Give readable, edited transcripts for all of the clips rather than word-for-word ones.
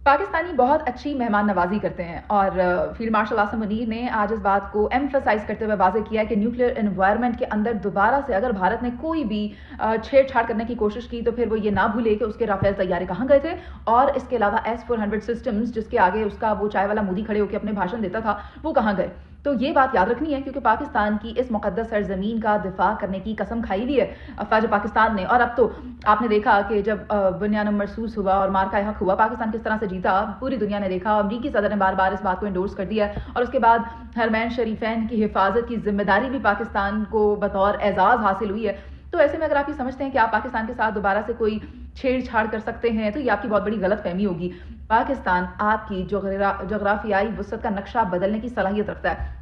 پاکستانی بہت اچھی مہمان نوازی کرتے ہیں اور فیلڈ مارشل عاصم منیر نے آج اس بات کو ایمفسائز کرتے ہوئے واضح کیا ہے کہ نیوکلیئر انوائرمنٹ کے اندر دوبارہ سے اگر بھارت نے کوئی بھی چھیڑ چھاڑ کرنے کی کوشش کی تو پھر وہ یہ نہ بھولے کہ اس کے رافیل طیارے کہاں گئے تھے، اور اس کے علاوہ S-400 سسٹمز جس کے آگے اس کا وہ چائے والا مودی کھڑے ہو کے اپنے بھاشن دیتا تھا وہ کہاں گئے۔ تو یہ بات یاد رکھنی ہے کیونکہ پاکستان کی اس مقدس سرزمین کا دفاع کرنے کی قسم کھائی ہوئی ہے افواج پاکستان نے، اور اب تو آپ نے دیکھا کہ جب بنیان مرصوص ہوا اور مارکا حق ہوا، پاکستان کس طرح سے جیتا پوری دنیا نے دیکھا۔ امریکی صدر نے بار بار اس بات کو انڈورس کر دیا ہے، اور اس کے بعد حرمین شریفین کی حفاظت کی ذمہ داری بھی پاکستان کو بطور اعزاز حاصل ہوئی ہے۔ تو ایسے میں اگر آپ یہ سمجھتے ہیں کہ آپ پاکستان کے ساتھ دوبارہ سے کوئی چھیڑ چھاڑ کر سکتے ہیں تو یہ آپ کی بہت بڑی غلط فہمی ہوگی۔ پاکستان آپ کی جغرافیائی وسعت کا نقشہ بدلنے کی صلاحیت رکھتا ہے۔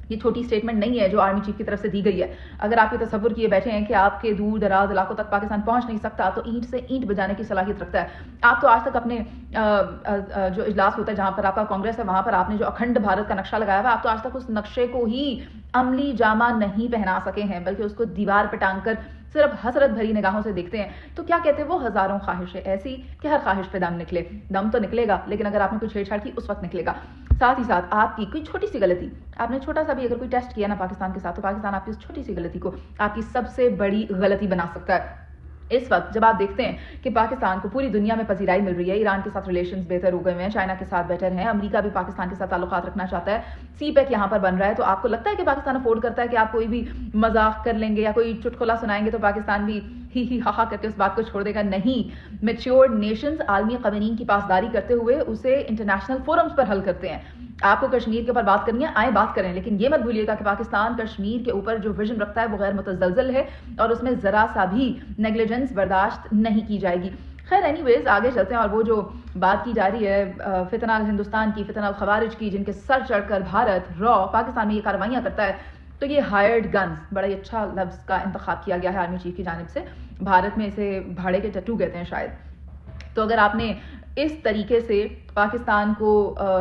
یہ چھوٹی سٹیٹمنٹ نہیں ہے جو آرمی چیف کی طرف سے دی گئی ہے۔ اگر آپ یہ تصور کیے بیٹھے ہیں کہ آپ کے دور دراز علاقوں تک پاکستان پہنچ نہیں سکتا تو اینٹ سے اینٹ بجانے کی صلاحیت رکھتا ہے۔ آپ تو آج تک اپنے جو اجلاس ہوتا ہے جہاں پر آپ کا کانگریس ہے وہاں پر آپ نے جو اکھنڈ بھارت کا نقشہ لگایا ہوا، آپ تو آج تک اس نقشے کو ہی عملی جامہ نہیں پہنا سکے ہیں، بلکہ اس کو دیوار پہ ٹانگ کر صرف حسرت بھری نگاہوں سے دیکھتے ہیں۔ تو کیا کہتے ہیں وہ، ہزاروں خواہشیں ایسی کہ ہر خواہش پہ دم نکلے۔ دم تو نکلے گا لیکن اگر آپ نے کوئی چھیڑ چھاڑ کی اس وقت نکلے گا۔ ساتھ ہی ساتھ آپ کی کوئی چھوٹی سی غلطی، آپ نے چھوٹا سا بھی اگر کوئی ٹیسٹ کیا نا پاکستان کے ساتھ، تو پاکستان آپ کی اس چھوٹی سی غلطی کو آپ کی سب سے بڑی غلطی بنا سکتا ہے۔ اس وقت جب آپ دیکھتے ہیں کہ پاکستان کو پوری دنیا میں پذیرائی مل رہی ہے، ایران کے ساتھ ریلیشنز بہتر ہو گئے ہیں، چائنا کے ساتھ بیٹر ہیں، امریکہ بھی پاکستان کے ساتھ تعلقات رکھنا چاہتا ہے، سی پیک یہاں پر بن رہا ہے، تو آپ کو لگتا ہے کہ پاکستان افورڈ کرتا ہے کہ آپ کوئی بھی مذاق کر لیں گے یا کوئی چٹکلا سنائیں گے تو پاکستان بھی ہی ہا کر کے اس بات کو چھوڑ دے گا؟ نہیں، میچیورڈ نیشنز عالمی قوانین کی پاسداری کرتے ہوئے اسے انٹرنیشنل فورمز پر حل کرتے ہیں۔ آپ کو کشمیر کے اوپر بات کرنی ہے، آئیں بات کریں، لیکن یہ مت بھولیے گا کہ پاکستان کشمیر کے اوپر جو ویژن رکھتا ہے وہ غیر متزلزل ہے اور اس میں ذرا سا بھی نیگلیجنس برداشت نہیں کی جائے گی۔ خیر اینی ویز آگے چلتے ہیں، اور وہ جو بات کی جا رہی ہے فتنہ ہندوستان کی، فتنہ الخوارج کی، جن کے سر چڑھ کر بھارت پاکستان میں یہ کاروائیاں کرتا ہے، تو یہ ہائرڈ گنز بڑا ہی اچھا لفظ کا انتخاب کیا گیا ہے آرمی چیف کی جانب سے۔ بھارت میں اسے بھاڑے کے ٹٹو کہتے ہیں شاید۔ تو اگر آپ نے اس طریقے سے پاکستان کو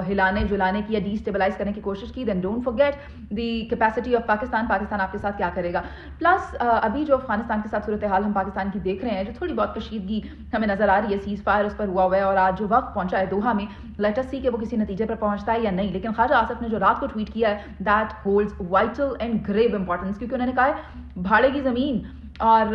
ہلانے جلانے کی یا ڈی اسٹیبلائز کرنے کی کوشش کی، then don't forget the capacity of Pakistan. Pakistan آپ کے ساتھ کیا کرے گا؟ پلس ابھی جو افغانستان کے ساتھ صورتحال ہم پاکستان کی دیکھ رہے ہیں، جو تھوڑی بہت کشیدگی ہمیں نظر آ رہی ہے، سیز فائر اس پر ہوا ہے، اور آج جو وقت پہنچا ہے دوحہ میں، لیٹ اس سی کہ وہ کسی نتیجے پر پہنچتا ہے یا نہیں۔ لیکن خواجہ آصف نے جو رات کو ٹویٹ کیا ہے، that holds vital and grave importance, کیونکہ انہوں نے کہا ہے بھاڑے کی زمین اور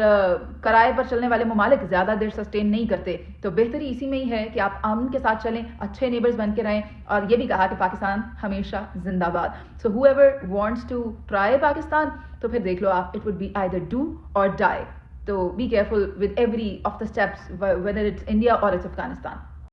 کرائے پر چلنے والے ممالک زیادہ دیر سسٹین نہیں کرتے، تو بہتری اسی میں ہی ہے کہ آپ امن کے ساتھ چلیں، اچھے نیبرز بن کے رہیں، اور یہ بھی کہا کہ پاکستان ہمیشہ زندہ باد۔ So whoever wants to try Pakistan, تو پھر دیکھ لو آپ، it would be either do or die. تو be careful with every of the steps whether it's India or it's Afghanistan.